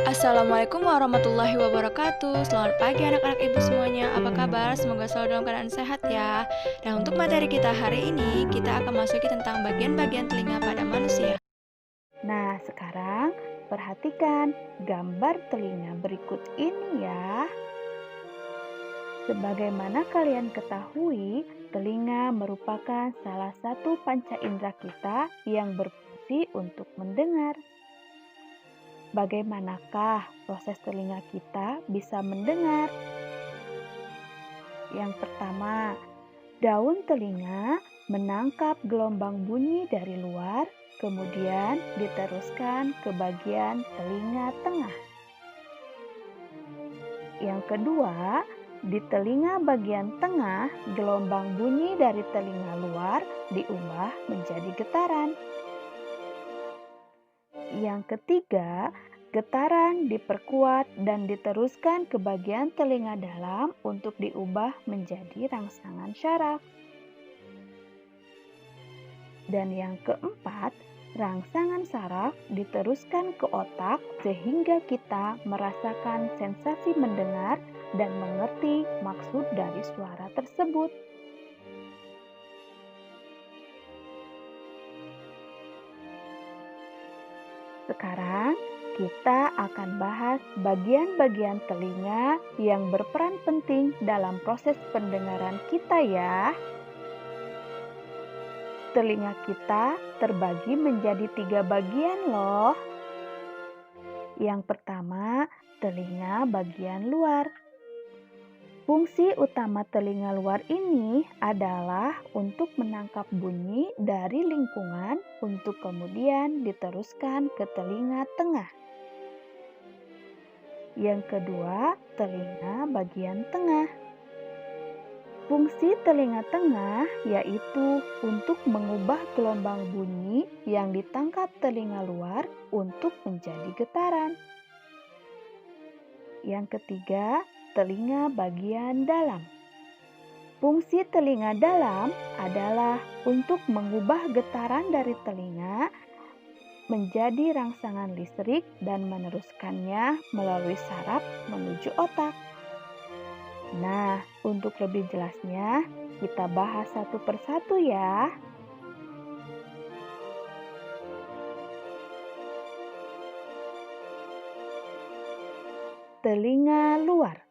Assalamualaikum warahmatullahi wabarakatuh. Selamat pagi anak-anak ibu semuanya. Apa kabar? Semoga selalu dalam keadaan sehat ya. Dan untuk materi kita hari ini, kita akan masuki tentang bagian-bagian telinga pada manusia. Nah, sekarang perhatikan gambar telinga berikut ini ya. Sebagaimana kalian ketahui, telinga merupakan salah satu panca indera kita yang berfungsi untuk mendengar. Bagaimanakah proses telinga kita bisa mendengar? Yang pertama, daun telinga menangkap gelombang bunyi dari luar, kemudian diteruskan ke bagian telinga tengah. Yang kedua, di telinga bagian tengah, gelombang bunyi dari telinga luar diubah menjadi getaran. Yang ketiga, getaran diperkuat dan diteruskan ke bagian telinga dalam untuk diubah menjadi rangsangan syaraf. Dan yang keempat, rangsangan saraf diteruskan ke otak sehingga kita merasakan sensasi mendengar dan mengerti maksud dari suara tersebut. Sekarang kita akan bahas bagian-bagian telinga yang berperan penting dalam proses pendengaran kita ya. Telinga kita terbagi menjadi 3 bagian loh. Yang pertama, telinga bagian luar. Fungsi utama telinga luar ini adalah untuk menangkap bunyi dari lingkungan untuk kemudian diteruskan ke telinga tengah. Yang kedua, telinga bagian tengah. Fungsi telinga tengah yaitu untuk mengubah gelombang bunyi yang ditangkap telinga luar untuk menjadi getaran. Yang ketiga, telinga bagian dalam. Fungsi telinga dalam adalah untuk mengubah getaran dari telinga menjadi rangsangan listrik dan meneruskannya melalui saraf menuju otak. Nah, untuk lebih jelasnya, kita bahas satu persatu ya. Telinga luar.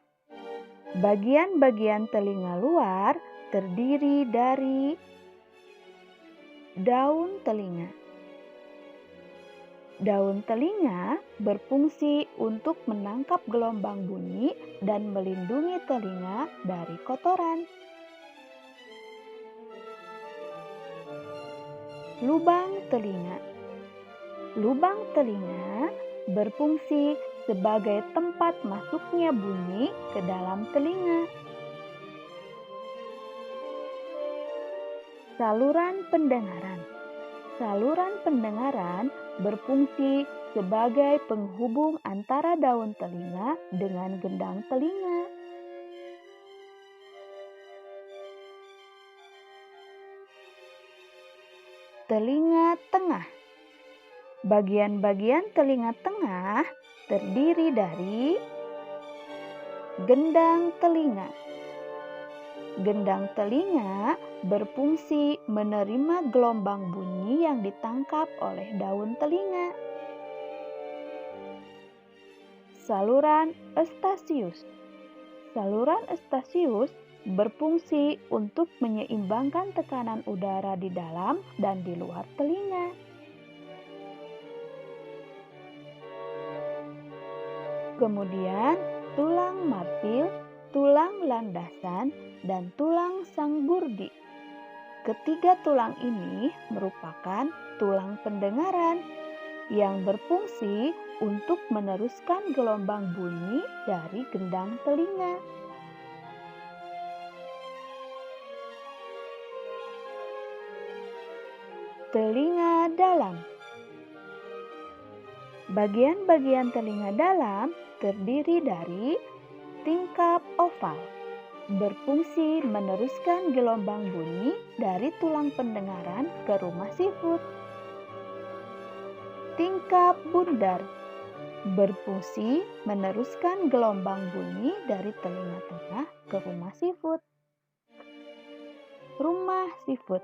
Bagian-bagian telinga luar terdiri dari daun telinga. Daun telinga berfungsi untuk menangkap gelombang bunyi dan melindungi telinga dari kotoran. Lubang telinga. Lubang telinga berfungsi sebagai tempat masuknya bunyi ke dalam telinga. Saluran pendengaran. Saluran pendengaran berfungsi sebagai penghubung antara daun telinga dengan gendang telinga. Telinga tengah. Bagian-bagian telinga tengah terdiri dari gendang telinga. Gendang telinga berfungsi menerima gelombang bunyi yang ditangkap oleh daun telinga. Saluran Eustachius. Saluran Eustachius berfungsi untuk menyeimbangkan tekanan udara di dalam dan di luar telinga. Kemudian tulang martil, tulang landasan, dan tulang sanggurdi. Ketiga tulang ini merupakan tulang pendengaran yang berfungsi untuk meneruskan gelombang bunyi dari gendang telinga. Telinga dalam. Bagian-bagian telinga dalam terdiri dari tingkap oval, berfungsi meneruskan gelombang bunyi dari tulang pendengaran ke rumah sifut. Tingkap bundar berfungsi meneruskan gelombang bunyi dari telinga tengah ke rumah sifut. Rumah sifut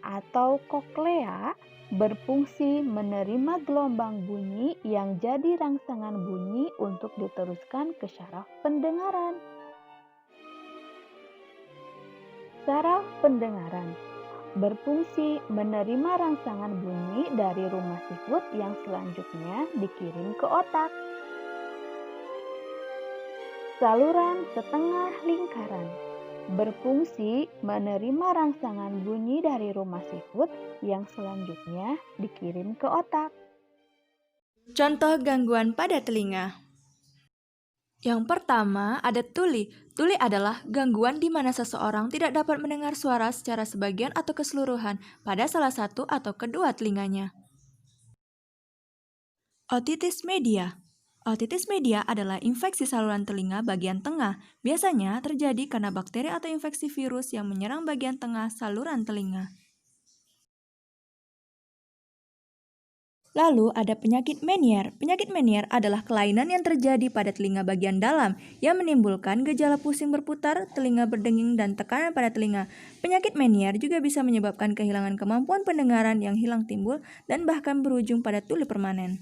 atau koklea berfungsi menerima gelombang bunyi yang jadi rangsangan bunyi untuk diteruskan ke syaraf pendengaran. Saraf pendengaran berfungsi menerima rangsangan bunyi dari rumah sifut yang selanjutnya dikirim ke otak. Saluran setengah lingkaran berfungsi menerima rangsangan bunyi dari rumah sifut yang selanjutnya dikirim ke otak. Contoh gangguan pada telinga. Yang pertama ada tuli. Tuli adalah gangguan di mana seseorang tidak dapat mendengar suara secara sebagian atau keseluruhan pada salah satu atau kedua telinganya. Otitis media. Otitis media adalah infeksi saluran telinga bagian tengah. Biasanya terjadi karena bakteri atau infeksi virus yang menyerang bagian tengah saluran telinga. Lalu ada penyakit Meniere. Penyakit Meniere adalah kelainan yang terjadi pada telinga bagian dalam yang menimbulkan gejala pusing berputar, telinga berdenging, dan tekanan pada telinga. Penyakit Meniere juga bisa menyebabkan kehilangan kemampuan pendengaran yang hilang timbul dan bahkan berujung pada tuli permanen.